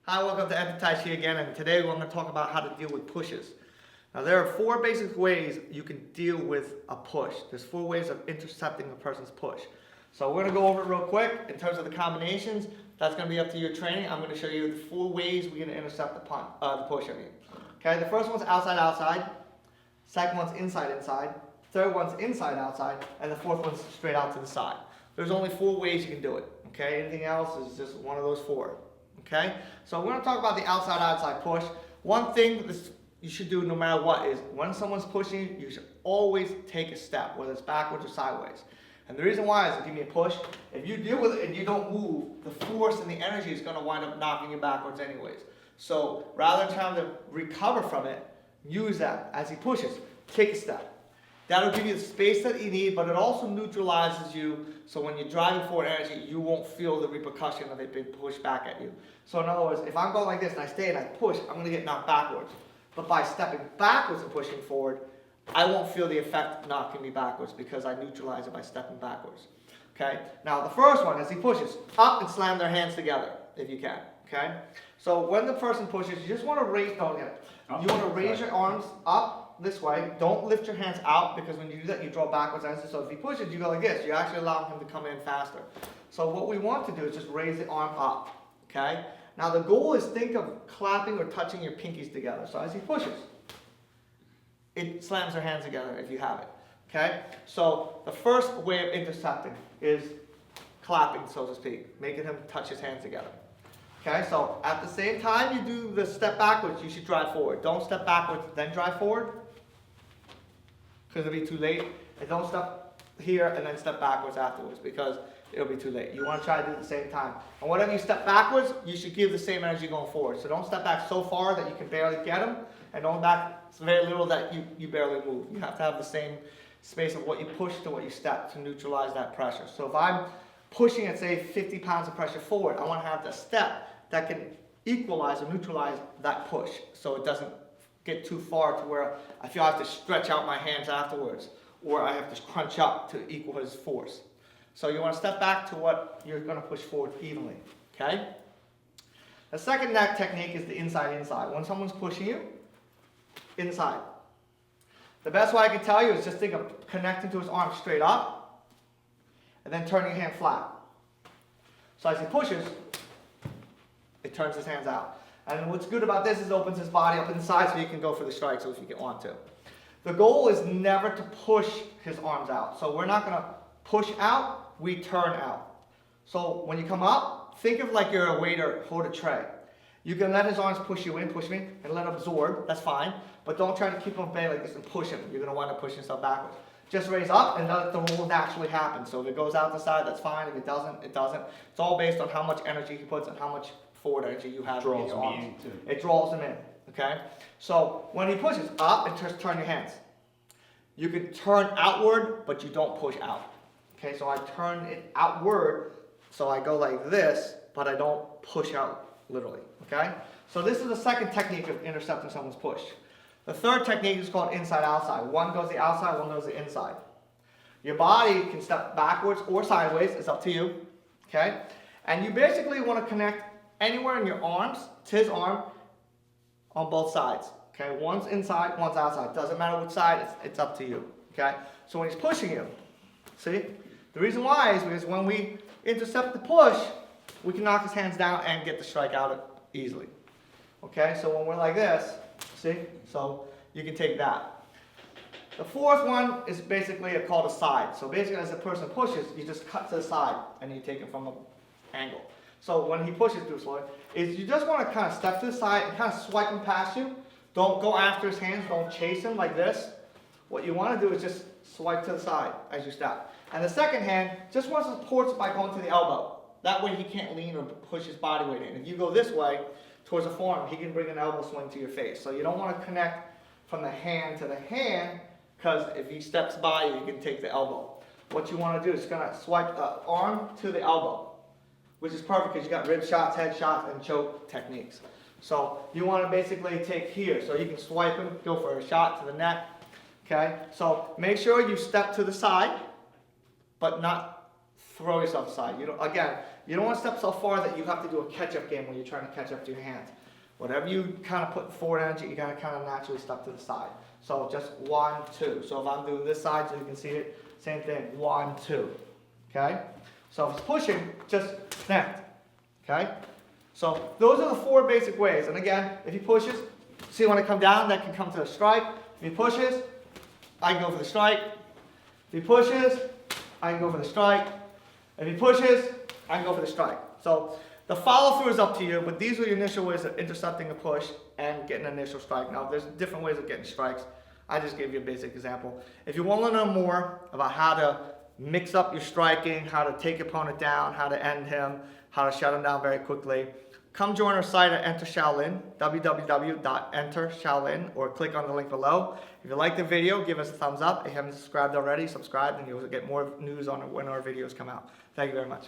Hi, welcome to Enterprise here again, and today we're going to talk about how to deal with pushes. Now, there are four basic ways you can deal with a push. There's four ways of intercepting a person's push. So we're going to go over it real quick in terms of the combinations. That's going to be up to your training. I'm going to show you the four ways we're going to intercept the push. Okay, the first one's outside-outside. Second one's inside-inside. Third one's inside-outside, and the fourth one's straight out to the side. There's only four ways you can do it. Okay, anything else is just one of those four. Okay, so we're going to talk about the outside-outside push. One thing you should do no matter what is when someone's pushing you, you should always take a step, whether it's backwards or sideways. And the reason why is if you give me a push, if you deal with it and you don't move, the force and the energy is going to wind up knocking you backwards anyways. So rather than trying to recover from it, use that as he pushes. Take a step. That'll give you the space that you need, but it also neutralizes you, so when you're driving forward energy, you won't feel the repercussion of it being pushed back at you. So in other words, if I'm going like this and I stay and I push, I'm going to get knocked backwards. But by stepping backwards and pushing forward, I won't feel the effect knocking me backwards because I neutralize it by stepping backwards. Okay? Now the first one, as he pushes, up and slam their hands together, if you can. Okay? So when the person pushes, you just want to raise, don't get it. You want to raise your arms up this way. Don't lift your hands out, because when you do that, you draw backwards. So if he pushes, you go like this. You actually allow him to come in faster. So what we want to do is just raise the arm up. Okay? Now the goal is think of clapping or touching your pinkies together. So as he pushes, it slams their hands together if you have it. Okay? So the first way of intercepting is clapping, so to speak, making him touch his hands together. Okay, so at the same time you do the step backwards, you should drive forward. Don't step backwards, then drive forward, because it'll be too late. And don't step here and then step backwards afterwards, because it'll be too late. You want to try to do it at the same time. And whenever you step backwards, you should give the same energy going forward. So don't step back so far that you can barely get him, and don't back very little that you barely move. You have to have the same space of what you push to what you step to neutralize that pressure. So if I'm pushing at, say, 50 pounds of pressure forward, I want to have the step that can equalize or neutralize that push, so it doesn't get too far to where I feel I have to stretch out my hands afterwards, or I have to crunch up to equal his force. So you want to step back to what you're going to push forward evenly. Okay? The second neck technique is the inside-inside. When someone's pushing you, inside. The best way I can tell you is just think of connecting to his arm straight up, and then turning your hand flat. So as he pushes, it turns his hands out. And what's good about this is it opens his body up inside so you can go for the strike, so if you want to. The goal is never to push his arms out. So we're not going to push out, we turn out. So when you come up, think of like you're a waiter, hold a tray. You can let his arms push you in, push me, and let him absorb, that's fine. But don't try to keep him at bay like this and push him. You're going to wind up pushing yourself backwards. Just raise up and let the roll naturally happen. So if it goes out the side, that's fine. If it doesn't, it doesn't. It's all based on how much energy he puts and how much forward energy you have in your arms. It draws them in. Okay? So when he pushes up, and just turn your hands. You can turn outward, but you don't push out. Okay, so I turn it outward, so I go like this, but I don't push out literally. Okay? So this is the second technique of intercepting someone's push. The third technique is called inside-outside. One goes the outside, one goes the inside. Your body can step backwards or sideways, it's up to you. Okay? And you basically want to connect anywhere in your arms to his arm on both sides. Okay? One's inside, one's outside. Doesn't matter which side, it's up to you. Okay? So when he's pushing you, see? The reason why is because when we intercept the push, we can knock his hands down and get the strike out easily. Okay? So when we're like this, see? So you can take that. The fourth one is basically called a side. So basically as the person pushes, you just cut to the side and you take it from an angle. So when he pushes through slowly, is you just want to kind of step to the side and kind of swipe him past you. Don't go after his hands, don't chase him like this. What you want to do is just swipe to the side as you step. And the second hand just wants to support by going to the elbow. That way he can't lean or push his body weight in. If you go this way, towards the forearm, he can bring an elbow swing to your face. So you don't want to connect from the hand to the hand, because if he steps by you, you can take the elbow. What you want to do is kind of swipe the arm to the elbow, which is perfect because you got rib shots, head shots, and choke techniques. So you want to basically take here, so you can swipe him, go for a shot to the neck. Okay, so make sure you step to the side, but not throw yourself aside. You don't want to step so far that you have to do a catch-up game when you're trying to catch up to your hands. Whatever you kind of put forward energy, you gotta kind of naturally step to the side. So just 1, 2. So if I'm doing this side, so you can see it, same thing, 1, 2. Okay? So if it's pushing, just snap. Okay? So those are the 4 basic ways. And again, if he pushes, see when I come down, that can come to a strike. If he pushes, I can go for the strike. If he pushes, I can go for the strike. If he pushes, I can go for the strike. So the follow through is up to you, but these are the initial ways of intercepting a push and getting an initial strike. Now there's different ways of getting strikes. I just gave you a basic example. If you want to know more about how to mix up your striking, how to take your opponent down, how to end him, how to shut him down very quickly, come join our site at Enter Shaolin, www.entershaolin, or click on the link below. If you like the video, give us a thumbs up. If you haven't subscribed already, subscribe and you'll get more news on when our videos come out. Thank you very much.